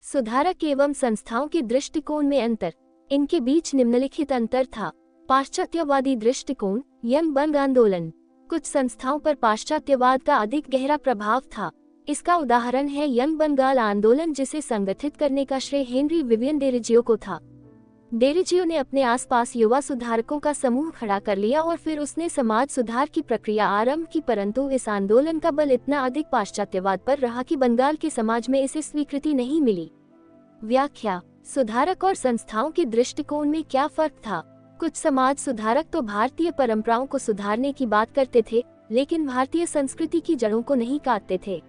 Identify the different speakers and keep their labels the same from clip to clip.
Speaker 1: सुधारक एवं संस्थाओं के दृष्टिकोण में अंतर। इनके बीच निम्नलिखित अंतर था। पाश्चात्यवादी दृष्टिकोण, यंग बंग आंदोलन। कुछ संस्थाओं पर पाश्चात्यवाद का अधिक गहरा प्रभाव था। इसका उदाहरण है यंग बंगाल आंदोलन, जिसे संगठित करने का श्रेय हेनरी विवियन डेरिजियो को था। डेरिजियो ने अपने आसपास युवा सुधारकों का समूह खड़ा कर लिया और फिर उसने समाज सुधार की प्रक्रिया आरंभ की, परंतु इस आंदोलन का बल इतना अधिक पाश्चात्यवाद पर रहा कि बंगाल के समाज में इसे स्वीकृति नहीं मिली। व्याख्या। सुधारक और संस्थाओं के दृष्टिकोण में क्या फर्क था? कुछ समाज सुधारक तो भारतीय परंपराओं को सुधारने की बात करते थे, लेकिन भारतीय संस्कृति की जड़ों को नहीं काटते थे।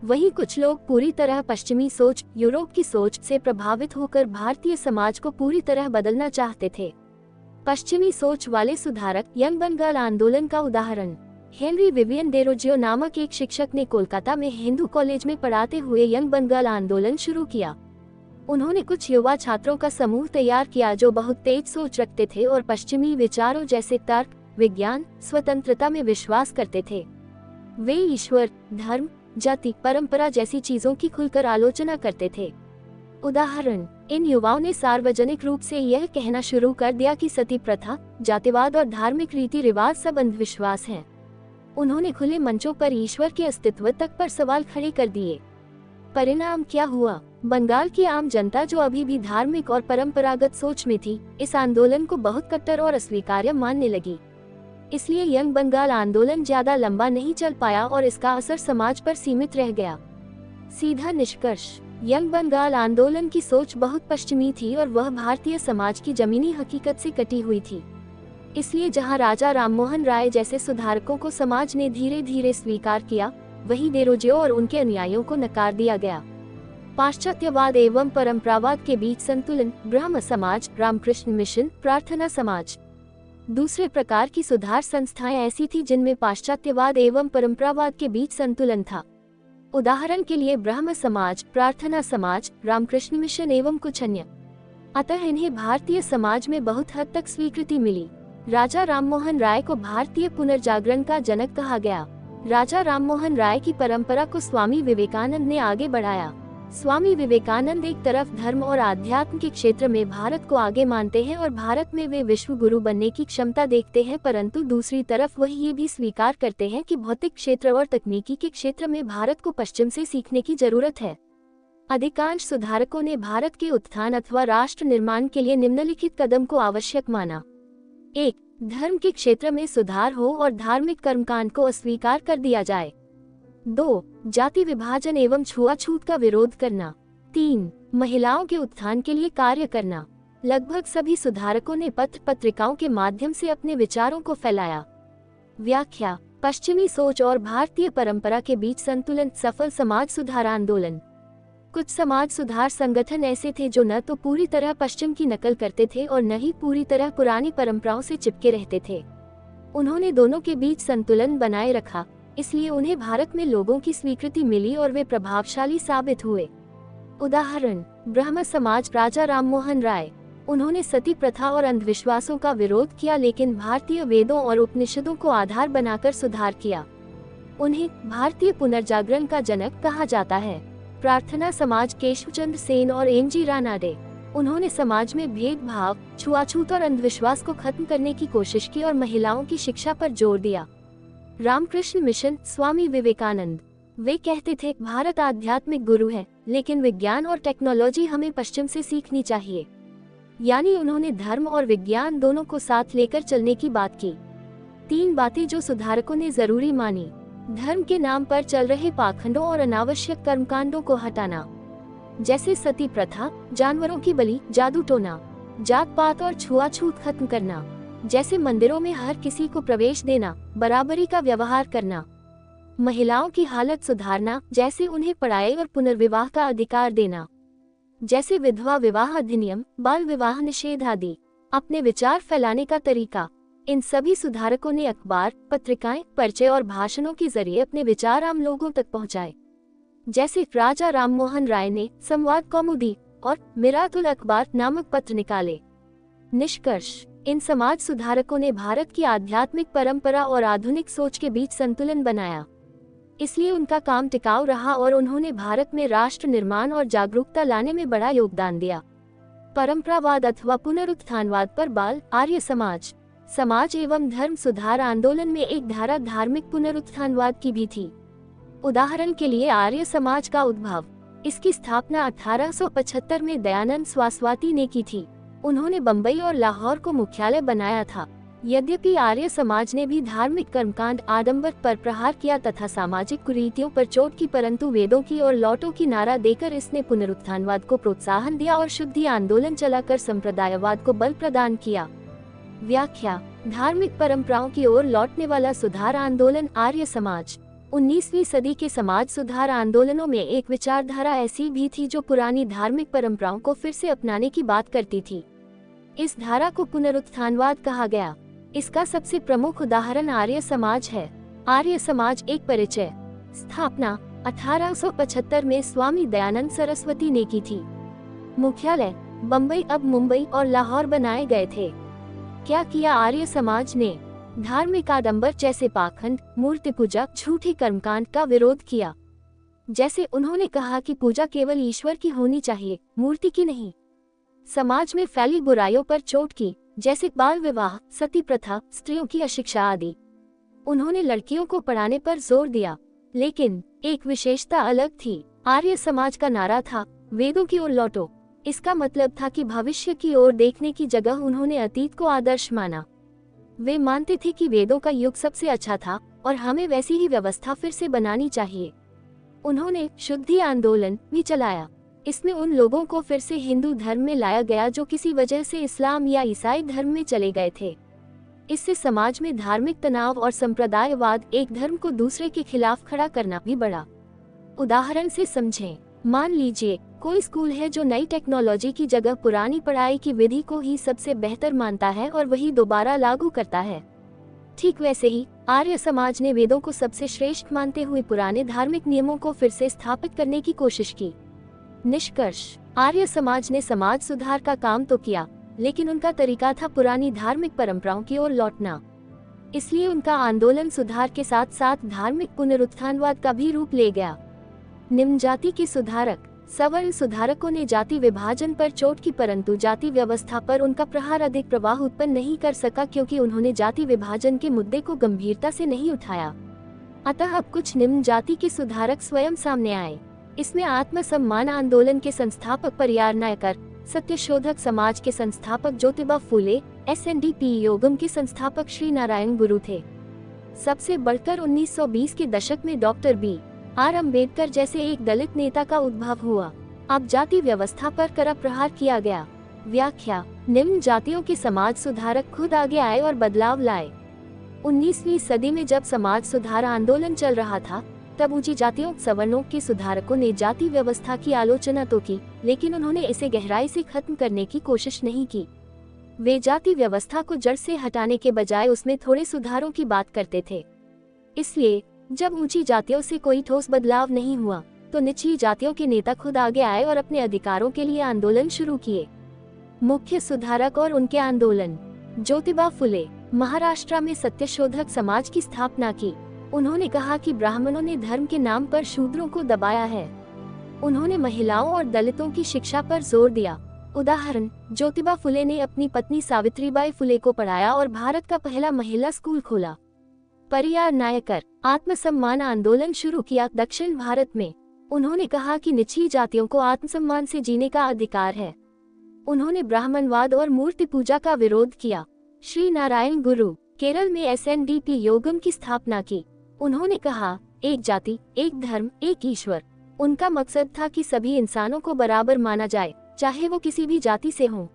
Speaker 1: वहीं कुछ लोग पूरी तरह पश्चिमी सोच, यूरोप की सोच से प्रभावित होकर भारतीय समाज को पूरी तरह बदलना चाहते थे। पश्चिमी सोच वाले सुधारक। यंग बंगाल आंदोलन का उदाहरण। हेनरी विवियन डेरोजियो नामक एक शिक्षक ने कोलकाता में हिंदू कॉलेज में पढ़ाते हुए यंग बंगाल आंदोलन शुरू किया। उन्होंने कुछ युवा छात्रों का समूह तैयार किया जो बहुत तेज सोच रखते थे और पश्चिमी विचारों जैसे तर्क, विज्ञान, स्वतंत्रता में विश्वास करते थे। वे ईश्वर, धर्म, जाति, परंपरा जैसी चीजों की खुलकर आलोचना करते थे। उदाहरण। इन युवाओं ने सार्वजनिक रूप से यह कहना शुरू कर दिया कि सती प्रथा, जातिवाद और धार्मिक रीति रिवाज सब अंधविश्वास हैं। उन्होंने खुले मंचों पर ईश्वर के अस्तित्व तक पर सवाल खड़े कर दिए। परिणाम क्या हुआ? बंगाल की आम जनता, जो अभी भी धार्मिक और परंपरागत सोच में थी, इस आंदोलन को बहुत कट्टर और अस्वीकार्य मानने लगी। इसलिए यंग बंगाल आंदोलन ज्यादा लंबा नहीं चल पाया और इसका असर समाज पर सीमित रह गया। सीधा निष्कर्ष। यंग बंगाल आंदोलन की सोच बहुत पश्चिमी थी और वह भारतीय समाज की जमीनी हकीकत से कटी हुई थी। इसलिए जहां राजा राममोहन राय जैसे सुधारकों को समाज ने धीरे धीरे स्वीकार किया, वहीं डेरोजियो और उनके अनुयायियों को नकार दिया गया। पाश्चात्यवाद एवं परंपरावाद के बीच संतुलन। ब्रह्म समाज, रामकृष्ण मिशन, प्रार्थना समाज। दूसरे प्रकार की सुधार संस्थाएं ऐसी थी जिनमें पाश्चात्यवाद एवं परंपरावाद के बीच संतुलन था। उदाहरण के लिए ब्रह्म समाज, प्रार्थना समाज, रामकृष्ण मिशन एवं कुछ अन्य। अतः इन्हें भारतीय समाज में बहुत हद तक स्वीकृति मिली। राजा राममोहन राय को भारतीय पुनर्जागरण का जनक कहा गया। राजा राममोहन राय की परंपरा को स्वामी विवेकानंद ने आगे बढ़ाया। स्वामी विवेकानंद एक तरफ धर्म और आध्यात्म के क्षेत्र में भारत को आगे मानते हैं और भारत में वे विश्व गुरु बनने की क्षमता देखते हैं, परंतु दूसरी तरफ वह ये भी स्वीकार करते हैं कि भौतिक क्षेत्र और तकनीकी के क्षेत्र में भारत को पश्चिम से सीखने की जरूरत है। अधिकांश सुधारकों ने भारत के उत्थान अथवा राष्ट्र निर्माण के लिए निम्नलिखित कदम को आवश्यक माना। 1. धर्म के क्षेत्र में सुधार हो और धार्मिक कर्मकांड को अस्वीकार कर दिया जाए। 2. जाति विभाजन एवं छुआछूत का विरोध करना। 3. महिलाओं के उत्थान के लिए कार्य करना। लगभग सभी सुधारकों ने पत्र पत्रिकाओं के माध्यम से अपने विचारों को फैलाया। व्याख्या। पश्चिमी सोच और भारतीय परंपरा के बीच संतुलन। सफल समाज सुधार आंदोलन। कुछ समाज सुधार संगठन ऐसे थे जो न तो पूरी तरह पश्चिम की नकल करते थे और न ही पूरी तरह पुरानी परंपराओं से चिपके रहते थे। उन्होंने दोनों के बीच संतुलन बनाए रखा, इसलिए उन्हें भारत में लोगों की स्वीकृति मिली और वे प्रभावशाली साबित हुए। उदाहरण। ब्रह्म समाज, राजा राममोहन राय। उन्होंने सती प्रथा और अंधविश्वासों का विरोध किया, लेकिन भारतीय वेदों और उपनिषदों को आधार बनाकर सुधार किया। उन्हें भारतीय पुनर्जागरण का जनक कहा जाता है। प्रार्थना समाज, केशवचंद्र सेन और एम.जी. रानाडे। उन्होंने समाज में भेदभाव, छुआछूत और अंधविश्वास को खत्म करने की कोशिश की और महिलाओं की शिक्षा पर जोर दिया। रामकृष्ण मिशन, स्वामी विवेकानंद। वे कहते थे, भारत आध्यात्मिक गुरु है, लेकिन विज्ञान और टेक्नोलॉजी हमें पश्चिम से सीखनी चाहिए। यानी उन्होंने धर्म और विज्ञान दोनों को साथ लेकर चलने की बात की। 3 बातें जो सुधारकों ने जरूरी मानी। धर्म के नाम पर चल रहे पाखंडों और अनावश्यक कर्मकांडों को हटाना, जैसे सती प्रथा, जानवरों की बलि, जादू टोना। जात पात और छुआछूत खत्म करना, जैसे मंदिरों में हर किसी को प्रवेश देना, बराबरी का व्यवहार करना। महिलाओं की हालत सुधारना, जैसे उन्हें पढ़ाई और पुनर्विवाह का अधिकार देना, जैसे विधवा विवाह अधिनियम, बाल विवाह निषेध आदि। अपने विचार फैलाने का तरीका। इन सभी सुधारकों ने अखबार, पत्रिकाएं, पर्चे और भाषणों के जरिए अपने विचार आम लोगों तक पहुंचाए। जैसे राजा राममोहन राय ने संवाद कौमुदी और मिरातुल अखबार नामक पत्र निकाले। निष्कर्ष। इन समाज सुधारकों ने भारत की आध्यात्मिक परंपरा और आधुनिक सोच के बीच संतुलन बनाया। इसलिए उनका काम टिकाऊ रहा और उन्होंने भारत में राष्ट्र निर्माण और जागरूकता लाने में बड़ा योगदान दिया। परंपरावाद अथवा पुनरुत्थानवाद पर बाल आर्य समाज समाज एवं धर्म सुधार आंदोलन में एक धारा धार्मिक पुनरुत्थानवाद की भी थी। उदाहरण के लिए आर्य समाज का उद्भव, इसकी स्थापना 1875 में दयानंद सरस्वती ने की थी। उन्होंने बम्बई और लाहौर को मुख्यालय बनाया था। यद्यपि आर्य समाज ने भी धार्मिक कर्मकांड आडंबर पर प्रहार किया तथा सामाजिक कुरीतियों पर चोट की, परंतु वेदों की और लौटों की नारा देकर इसने पुनरुत्थानवाद को प्रोत्साहन दिया और शुद्धि आंदोलन चलाकर संप्रदायवाद को बल प्रदान किया। व्याख्या: धार्मिक परंपराओं की ओर लौटने वाला सुधार आंदोलन आर्य समाज। 19वीं सदी के समाज सुधार आंदोलनों में एक विचारधारा ऐसी भी थी जो पुरानी धार्मिक परंपराओं को फिर से अपनाने की बात करती थी। इस धारा को पुनरुत्थानवाद कहा गया। इसका सबसे प्रमुख उदाहरण आर्य समाज है। आर्य समाज एक परिचय। स्थापना 1875 में स्वामी दयानंद सरस्वती ने की थी। मुख्यालय बम्बई, अब मुंबई और लाहौर बनाए गए थे। क्या किया आर्य समाज ने? धार्मिक आडंबर जैसे पाखंड, मूर्ति पूजा, झूठी कर्मकांड का विरोध किया। जैसे उन्होंने कहा कि पूजा केवल ईश्वर की होनी चाहिए, मूर्ति की नहीं। समाज में फैली बुराइयों पर चोट की, जैसे बाल विवाह, सती प्रथा, स्त्रियों की अशिक्षा आदि। उन्होंने लड़कियों को पढ़ाने पर जोर दिया, लेकिन एक विशेषता अलग थी। आर्य समाज का नारा था, वेदों की ओर लौटो। इसका मतलब था कि भविष्य की ओर देखने की जगह उन्होंने अतीत को आदर्श माना। वे मानते थे कि वेदों का युग सबसे अच्छा था और हमें वैसी ही व्यवस्था फिर से बनानी चाहिए। उन्होंने शुद्धि आंदोलन भी चलाया। इसमें उन लोगों को फिर से हिंदू धर्म में लाया गया जो किसी वजह से इस्लाम या ईसाई धर्म में चले गए थे। इससे समाज में धार्मिक तनाव और संप्रदायवाद, एक धर्म को दूसरे के खिलाफ खड़ा करना भी बढ़ा। उदाहरण से समझें। मान लीजिए कोई स्कूल है जो नई टेक्नोलॉजी की जगह पुरानी पढ़ाई की विधि को ही सबसे बेहतर मानता है और वही दोबारा लागू करता है। ठीक वैसे ही आर्य समाज ने वेदों को सबसे श्रेष्ठ मानते हुए पुराने धार्मिक नियमों को फिर से स्थापित करने की कोशिश की। निष्कर्ष: आर्य समाज ने समाज सुधार का काम तो किया, लेकिन उनका तरीका था पुरानी धार्मिक परंपराओं की ओर लौटना। इसलिए उनका आंदोलन सुधार के साथ साथ धार्मिक पुनरुत्थानवाद का भी रूप ले गया। निम्न जाति के सुधारक। सवर्ण सुधारकों ने जाति विभाजन पर चोट की, परंतु जाति व्यवस्था पर उनका प्रहार अधिक प्रभाव उत्पन्न नहीं कर सका क्योंकि उन्होंने जाति विभाजन के मुद्दे को गंभीरता से नहीं उठाया। अतः अब कुछ निम्न जाति के सुधारक स्वयं सामने आए। इसमें आत्मसम्मान आंदोलन के संस्थापक परियार नायकर, सत्यशोधक समाज के संस्थापक ज्योतिबा फूले, SNDP योगम के संस्थापक श्री नारायण गुरु थे। सबसे बढ़कर 1920 के दशक में डॉक्टर B.R. अम्बेडकर जैसे एक दलित नेता का उद्भव हुआ। अब जाति व्यवस्था पर कड़ा प्रहार किया गया। व्याख्या: निम्न जातियों के समाज सुधारक खुद आगे आए और बदलाव लाए। 19वीं सदी में जब समाज सुधार आंदोलन चल रहा था, तब ऊंची जातियों सवर्णों के सुधारकों ने जाति व्यवस्था की आलोचना तो की, लेकिन उन्होंने इसे गहराई से खत्म करने की कोशिश नहीं की। वे जाति व्यवस्था को जड़ से हटाने के बजाय उसमें थोड़े सुधारों की बात करते थे। इसलिए जब ऊंची जातियों से कोई ठोस बदलाव नहीं हुआ, तो निचली जातियों के नेता खुद आगे आए और अपने अधिकारों के लिए आंदोलन शुरू किए। मुख्य सुधारक और उनके आंदोलन। ज्योतिबा फुले महाराष्ट्र में सत्यशोधक समाज की स्थापना की। उन्होंने कहा कि ब्राह्मणों ने धर्म के नाम पर शूद्रों को दबाया है। उन्होंने महिलाओं और दलितों की शिक्षा पर जोर दिया। उदाहरण: ज्योतिबा फुले ने अपनी पत्नी सावित्रीबाई फुले को पढ़ाया और भारत का पहला महिला स्कूल खोला। परियार नायकर आत्मसम्मान आंदोलन शुरू किया दक्षिण भारत में। उन्होंने कहा कि निचली जातियों को आत्मसम्मान से जीने का अधिकार है। उन्होंने ब्राह्मणवाद और मूर्ति पूजा का विरोध किया। श्री नारायण गुरु केरल में SNDP योगम की स्थापना की। उन्होंने कहा, एक जाति, एक धर्म, एक ईश्वर। उनका मकसद था कि सभी इंसानों को बराबर माना जाए, चाहे वो किसी भी जाति से हों।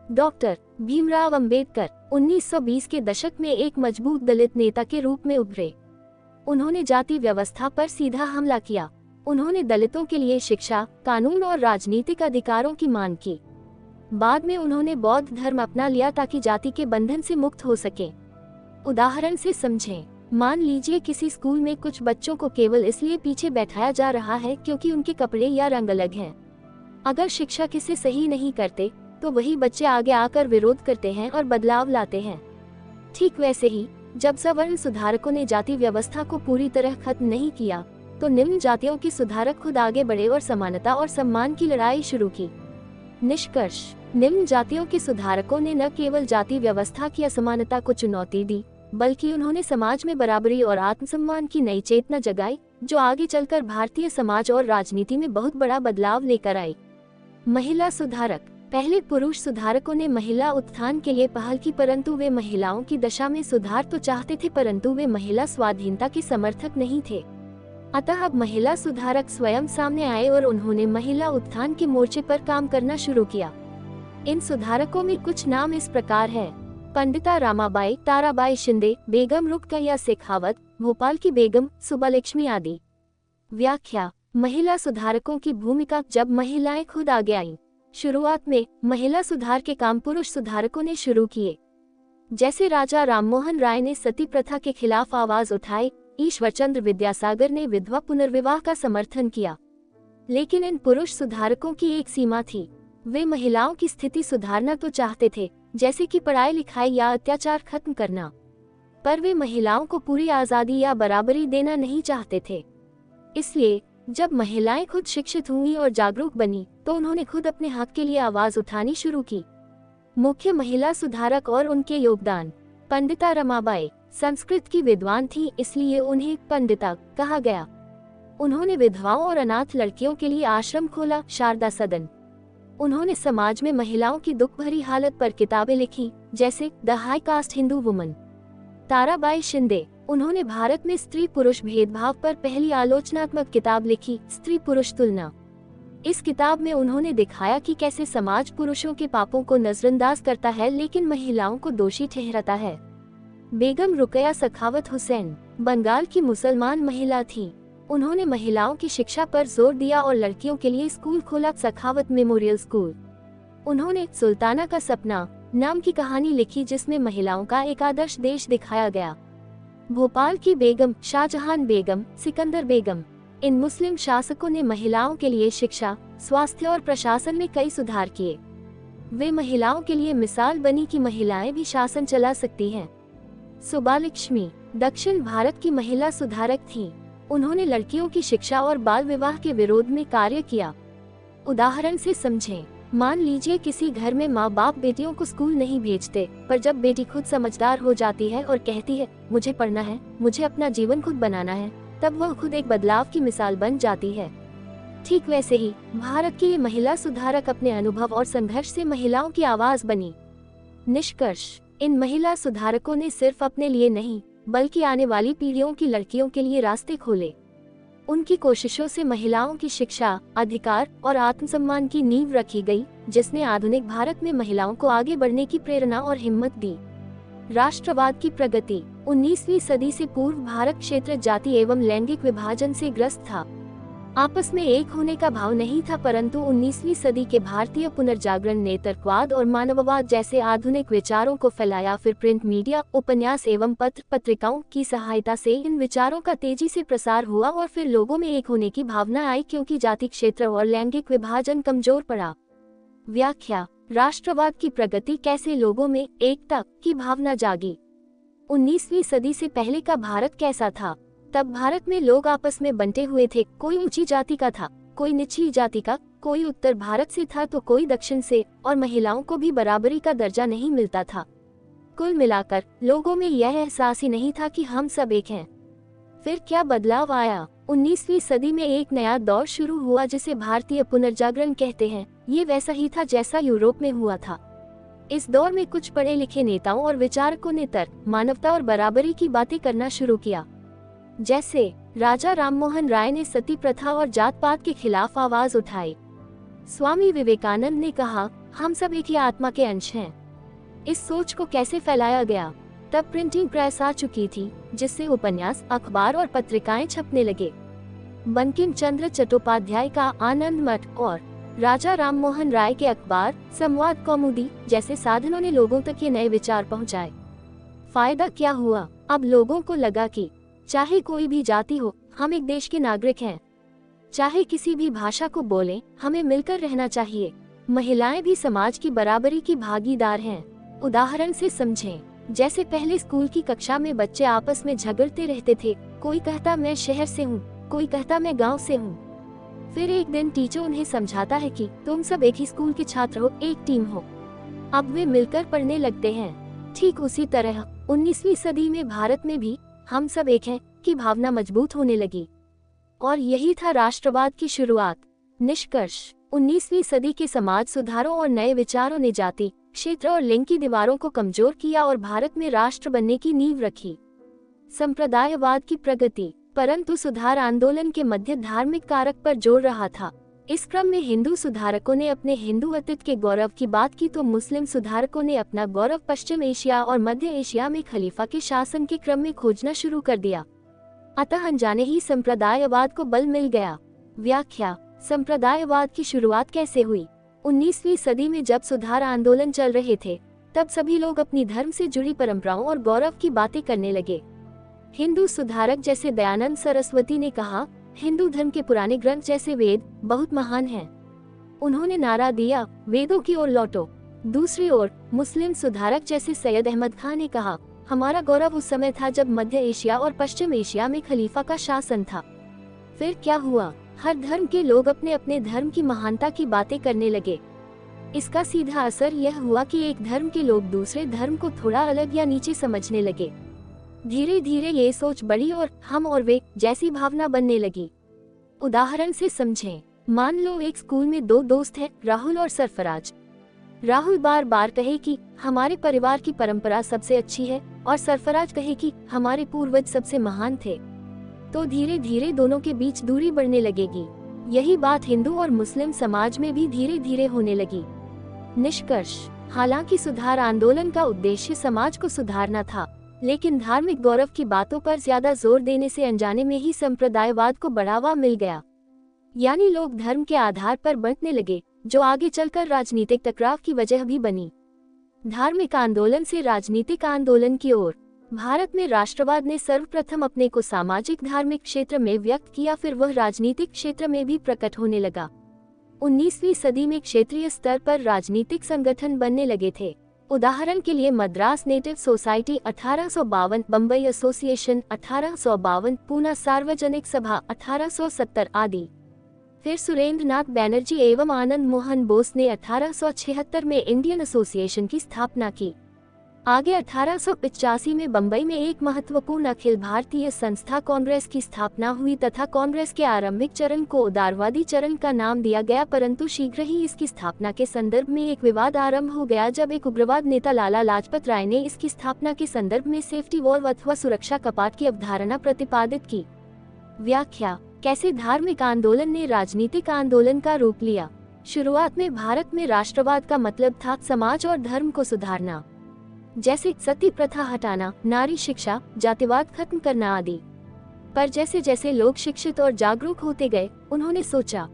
Speaker 1: डॉक्टर भीमराव अंबेडकर 1920 के दशक में एक मजबूत दलित नेता के रूप में उभरे। उन्होंने जाति व्यवस्था पर सीधा हमला किया। उन्होंने दलितों के लिए शिक्षा, कानून और राजनीतिक अधिकारों की मांग की। बाद में उन्होंने बौद्ध धर्म अपना लिया ताकि जाति के बंधन से मुक्त हो सके। उदाहरण से समझें। मान लीजिए किसी स्कूल में कुछ बच्चों को केवल इसलिए पीछे बैठाया जा रहा है क्योंकि उनके कपड़े या रंग अलग हैं। अगर शिक्षक इसे सही नहीं करते, तो वही बच्चे आगे आकर विरोध करते हैं और बदलाव लाते हैं। ठीक वैसे ही जब सवर्ण सुधारकों ने जाति व्यवस्था को पूरी तरह खत्म नहीं किया, तो निम्न जातियों के सुधारक खुद आगे बढ़े और समानता और सम्मान की लड़ाई शुरू की। निष्कर्ष: निम्न जातियों के सुधारकों ने न केवल जाति व्यवस्था की असमानता को चुनौती दी, बल्कि उन्होंने समाज में बराबरी और आत्मसम्मान की नई चेतना जगाई, जो आगे चलकर भारतीय समाज और राजनीति में बहुत बड़ा बदलाव लेकर आई। महिला सुधारक: पहले पुरुष सुधारकों ने महिला उत्थान के लिए पहल की, परंतु वे महिलाओं की दशा में सुधार तो चाहते थे, परंतु वे महिला स्वाधीनता के समर्थक नहीं थे। अतः अब महिला सुधारक स्वयं सामने आए और उन्होंने महिला उत्थान के मोर्चे पर काम करना शुरू किया। इन सुधारकों में कुछ नाम इस प्रकार हैं: पंडिता रामाबाई, ताराबाई शिंदे, बेगम रुकैया शेखावत, भोपाल की बेगम, सुब्बालक्ष्मी आदि। व्याख्या: महिला सुधारकों की भूमिका। जब महिलाएं खुद आगे आईं। शुरुआत में महिला सुधार के काम पुरुष सुधारकों ने शुरू किए। जैसे राजा राममोहन राय ने सती प्रथा के खिलाफ आवाज उठाई, ईश्वरचंद्र विद्यासागर ने विधवा पुनर्विवाह का समर्थन किया। लेकिन इन पुरुष सुधारकों की एक सीमा थी। वे महिलाओं की स्थिति सुधारना तो चाहते थे, जैसे कि पढ़ाई लिखाई या अत्याचार खत्म करना, पर वे महिलाओं को पूरी आजादी या बराबरी देना नहीं चाहते थे। इसलिए जब महिलाएं खुद शिक्षित हुईं और जागरूक बनी, तो उन्होंने खुद अपने हक के लिए आवाज उठानी शुरू की। मुख्य महिला सुधारक और उनके योगदान। पंडिता रमाबाई संस्कृत की विद्वान थी, इसलिए उन्हें पंडिता कहा गया। उन्होंने विधवाओं और अनाथ लड़कियों के लिए आश्रम खोला, शारदा सदन। उन्होंने समाज में महिलाओं की दुख भरी हालत पर किताबें लिखी, जैसे the high cast Hindu woman. Tarabai Shinde, उन्होंने भारत में स्त्री पुरुष भेदभाव पर पहली आलोचनात्मक किताब लिखी, स्त्री पुरुष तुलना। इस किताब में उन्होंने दिखाया कि कैसे समाज पुरुषों के पापों को नजरअंदाज करता है, लेकिन महिलाओं को दोषी ठहराता है। बेगम रुकैया शेखावत हुसैन बंगाल की मुसलमान महिला थी। उन्होंने महिलाओं की शिक्षा पर जोर दिया और लड़कियों के लिए स्कूल खोला, शेखावत मेमोरियल स्कूल। उन्होंने सुल्ताना का सपना नाम की कहानी लिखी, जिसमें महिलाओं का एक आदर्श देश दिखाया गया। भोपाल की बेगम, शाहजहान बेगम, सिकंदर बेगम, इन मुस्लिम शासकों ने महिलाओं के लिए शिक्षा, स्वास्थ्य और प्रशासन में कई सुधार किए। वे महिलाओं के लिए मिसाल बनी कि महिलाएं भी शासन चला सकती हैं। सुब्बालक्ष्मी दक्षिण भारत की महिला सुधारक थीं। उन्होंने लड़कियों की शिक्षा और बाल विवाह के विरोध में कार्य किया। उदाहरण से समझें, मान लीजिए किसी घर में माँ बाप बेटियों को स्कूल नहीं भेजते, पर जब बेटी खुद समझदार हो जाती है और कहती है मुझे पढ़ना है, मुझे अपना जीवन खुद बनाना है, तब वह खुद एक बदलाव की मिसाल बन जाती है। ठीक वैसे ही भारत की ये महिला सुधारक अपने अनुभव और संघर्ष से महिलाओं की आवाज बनी। निष्कर्ष: इन महिला सुधारकों ने सिर्फ अपने लिए नहीं, बल्कि आने वाली पीढ़ियों की लड़कियों के लिए रास्ते खोले। उनकी कोशिशों से महिलाओं की शिक्षा, अधिकार और आत्मसम्मान की नींव रखी गई, जिसने आधुनिक भारत में महिलाओं को आगे बढ़ने की प्रेरणा और हिम्मत दी। राष्ट्रवाद की प्रगति। 19वीं सदी से पूर्व भारत क्षेत्र जाति एवं लैंगिक विभाजन से ग्रस्त था। आपस में एक होने का भाव नहीं था, परंतु 19वीं सदी के भारतीय पुनर्जागरण ने तर्कवाद और मानववाद जैसे आधुनिक विचारों को फैलाया। फिर प्रिंट मीडिया, उपन्यास एवं पत्र पत्रिकाओं की सहायता से इन विचारों का तेजी से प्रसार हुआ और फिर लोगों में एक होने की भावना आई, क्योंकि जाति क्षेत्र और लैंगिक विभाजन कमजोर पड़ा। व्याख्या: राष्ट्रवाद की प्रगति कैसे लोगों में एकता की भावना जागी। 19वीं सदी से पहले का भारत कैसा था? तब भारत में लोग आपस में बंटे हुए थे। कोई ऊंची जाति का था, कोई निचली जाति का, कोई उत्तर भारत से था तो कोई दक्षिण से, और महिलाओं को भी बराबरी का दर्जा नहीं मिलता था। कुल मिलाकर लोगों में यह एहसास ही नहीं था कि हम सब एक हैं। फिर क्या बदलाव आया? 19वीं सदी में एक नया दौर शुरू हुआ, जिसे भारतीय पुनर्जागरण कहते हैं। ये वैसा ही था जैसा यूरोप में हुआ था। इस दौर में कुछ पढ़े लिखे नेताओं और विचारकों ने तर्क, मानवता और बराबरी की बातें करना शुरू किया। जैसे राजा राममोहन राय ने सती प्रथा और जात पात के खिलाफ आवाज उठाई। स्वामी विवेकानंद ने कहा, हम सब एक ही आत्मा के अंश हैं। इस सोच को कैसे फैलाया गया? तब प्रिंटिंग प्रेस आ चुकी थी, जिससे उपन्यास, अखबार और पत्रिकाएं छपने लगे। बंकिम चंद्र चट्टोपाध्याय का आनंद मठ और राजा राममोहन राय के अखबार, संवाद कौमुदी जैसे साधनों ने लोगों तक ये नए विचार पहुंचाए। फायदा क्या हुआ? अब लोगों को लगा कि चाहे कोई भी जाति हो, हम एक देश के नागरिक हैं। चाहे किसी भी भाषा को बोलें, हमें मिलकर रहना चाहिए। महिलाएं भी समाज की बराबरी की भागीदार हैं। उदाहरण से समझें, जैसे पहले स्कूल की कक्षा में बच्चे आपस में झगड़ते रहते थे, कोई कहता मैं शहर से हूँ, कोई कहता मैं गांव से हूँ। फिर एक दिन टीचर उन्हें समझाता है कि तुम सब एक ही स्कूल के छात्र हो, एक टीम हो। अब वे मिलकर पढ़ने लगते हैं। ठीक उसी तरह 19वीं सदी में भारत में भी हम सब एक हैं की भावना मजबूत होने लगी, और यही था राष्ट्रवाद की शुरुआत। निष्कर्ष, 19वीं सदी के समाज सुधारों और नए विचारों ने जाति, क्षेत्र और लिंग की दीवारों को कमजोर किया और भारत में राष्ट्र बनने की नींव रखी। संप्रदायवाद की प्रगति, परंतु सुधार आंदोलन के मध्य धार्मिक कारक पर जोर रहा था। इस क्रम में हिंदू सुधारकों ने अपने हिंदू अतीत के गौरव की बात की तो मुस्लिम सुधारकों ने अपना गौरव पश्चिम एशिया और मध्य एशिया में खलीफा के शासन के क्रम में खोजना शुरू कर दिया। अतः अनजाने ही संप्रदायवाद को बल मिल गया। व्याख्या, संप्रदायवाद की शुरुआत कैसे हुई? 19वीं सदी में जब सुधार आंदोलन चल रहे थे, तब सभी लोग अपनी धर्म से जुड़ी परंपराओं और गौरव की बातें करने लगे। हिंदू सुधारक जैसे दयानंद सरस्वती ने कहा, हिंदू धर्म के पुराने ग्रंथ जैसे वेद बहुत महान हैं। उन्होंने नारा दिया, वेदों की ओर लौटो। दूसरी ओर मुस्लिम सुधारक जैसे सैयद अहमद खान ने कहा, हमारा गौरव उस समय था जब मध्य एशिया और पश्चिम एशिया में खलीफा का शासन था। फिर क्या हुआ? हर धर्म के लोग अपने अपने धर्म की महानता की बातें करने लगे। इसका सीधा असर यह हुआ कि एक धर्म के लोग दूसरे धर्म को थोड़ा अलग या नीचे समझने लगे। धीरे धीरे ये सोच बढ़ी और हम और वे जैसी भावना बनने लगी। उदाहरण से समझें, मान लो एक स्कूल में दो दोस्त हैं, राहुल और सरफराज। राहुल बार बार कहे कि हमारे परिवार की परंपरा सबसे अच्छी है और सरफराज कहे कि हमारे पूर्वज सबसे महान थे। तो धीरे धीरे दोनों के बीच दूरी बढ़ने लगेगी। यही बात हिंदू और मुस्लिम समाज में भी धीरे धीरे होने लगी। निष्कर्ष, हालांकि सुधार आंदोलन का उद्देश्य समाज को सुधारना था, लेकिन धार्मिक गौरव की बातों पर ज्यादा जोर देने से अनजाने में ही संप्रदायवाद को बढ़ावा मिल गया। यानी लोग धर्म के आधार पर बंटने लगे, जो आगे चलकर राजनीतिक टकराव की वजह भी बनी। धार्मिक आंदोलन से राजनीतिक आंदोलन की ओर। भारत में राष्ट्रवाद ने सर्वप्रथम अपने को सामाजिक धार्मिक क्षेत्र में व्यक्त किया, फिर वह राजनीतिक क्षेत्र में भी प्रकट होने लगा। 19वीं सदी में क्षेत्रीय स्तर पर राजनीतिक संगठन बनने लगे थे। उदाहरण के लिए Madras native society 1852, Bombay association 1852, Poona सार्वजनिक सभा 1870 आदि। फिर सुरेंद्र नाथ बैनर्जी एवं आनंद मोहन बोस ने 1876 में इंडियन एसोसिएशन की स्थापना की। आगे 1885 में बम्बई में एक महत्वपूर्ण अखिल भारतीय संस्था कांग्रेस की स्थापना हुई तथा कांग्रेस के आरंभिक चरण को उदारवादी चरण का नाम दिया गया, परंतु शीघ्र ही इसकी स्थापना के संदर्भ में एक विवाद आरंभ हो गया जब एक उग्रवाद नेता लाला लाजपत राय ने इसकी स्थापना के संदर्भ में सेफ्टी वॉल्व अथवा सुरक्षा कपाट की अवधारणा प्रतिपादित की। व्याख्या, कैसे धार्मिक आंदोलन ने राजनीतिक आंदोलन का रूप लिया? शुरुआत में भारत में राष्ट्रवाद का मतलब था समाज और धर्म को सुधारना, जैसे सती प्रथा हटाना, नारी शिक्षा, जातिवाद खत्म करना आदि। पर जैसे जैसे लोग शिक्षित और जागरूक होते गए, उन्होंने सोचा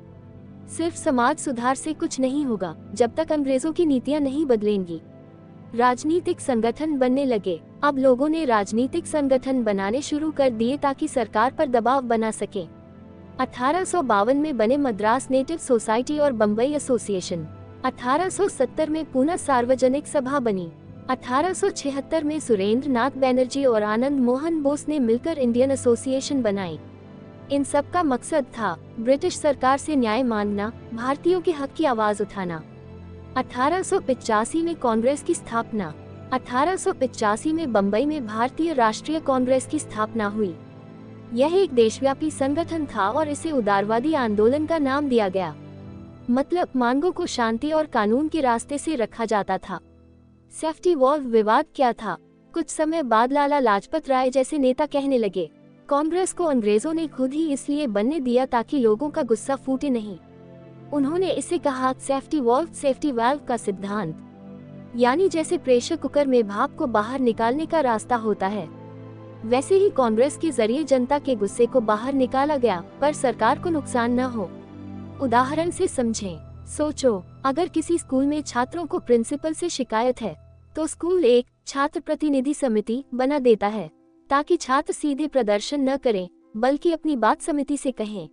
Speaker 1: सिर्फ समाज सुधार से कुछ नहीं होगा जब तक अंग्रेजों की नीतियां नहीं बदलेंगी। राजनीतिक संगठन बनने लगे। अब लोगों ने राजनीतिक संगठन बनाने शुरू कर दिए ताकि सरकार पर दबाव बना सके। 1852 में बने मद्रास नेटिव सोसाइटी और बम्बई एसोसिएशन। 1870 में पूना सार्वजनिक सभा बनी। 1876 में सुरेंद्र नाथ बैनर्जी और आनंद मोहन बोस ने मिलकर इंडियन एसोसिएशन बनाई। इन सब का मकसद था ब्रिटिश सरकार से न्याय मांगना, भारतीयों के हक की आवाज उठाना। 1885 में कांग्रेस की स्थापना। 1885 में बम्बई में भारतीय राष्ट्रीय कांग्रेस की स्थापना हुई। यह एक देशव्यापी संगठन था और इसे उदारवादी आंदोलन का नाम दिया गया। मतलब मांगों को शांति और कानून के रास्ते से रखा जाता था। सेफ्टी वॉल्व विवाद क्या था? कुछ समय बाद लाला लाजपत राय जैसे नेता कहने लगे, कांग्रेस को अंग्रेजों ने खुद ही इसलिए बनने दिया ताकि लोगों का गुस्सा फूटे नहीं। उन्होंने इसे कहा सेफ्टी वॉल्व, सेफ्टी वाल्व का सिद्धांत। यानी जैसे प्रेशर कुकर में भाप को बाहर निकालने का रास्ता होता है, वैसे ही कांग्रेस के जरिए जनता के गुस्से को बाहर निकाला गया, पर सरकार को नुकसान न हो। उदाहरण से समझें। सोचो, अगर किसी स्कूल में छात्रों को प्रिंसिपल से शिकायत है, तो स्कूल एक छात्र प्रतिनिधि समिति बना देता है ताकि छात्र सीधे प्रदर्शन न करें, बल्कि अपनी बात समिति से कहें।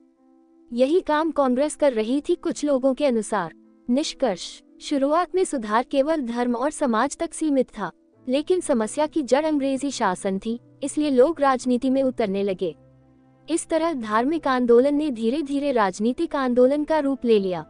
Speaker 1: यही काम कांग्रेस कर रही थी कुछ लोगों के अनुसार। निष्कर्ष, शुरुआत में सुधार केवल धर्म और समाज तक सीमित था, लेकिन समस्या की जड़ अंग्रेजी शासन थी, इसलिए लोग राजनीति में उतरने लगे। इस तरह धार्मिक आंदोलन ने धीरे धीरे राजनीतिक आंदोलन का रूप ले लिया।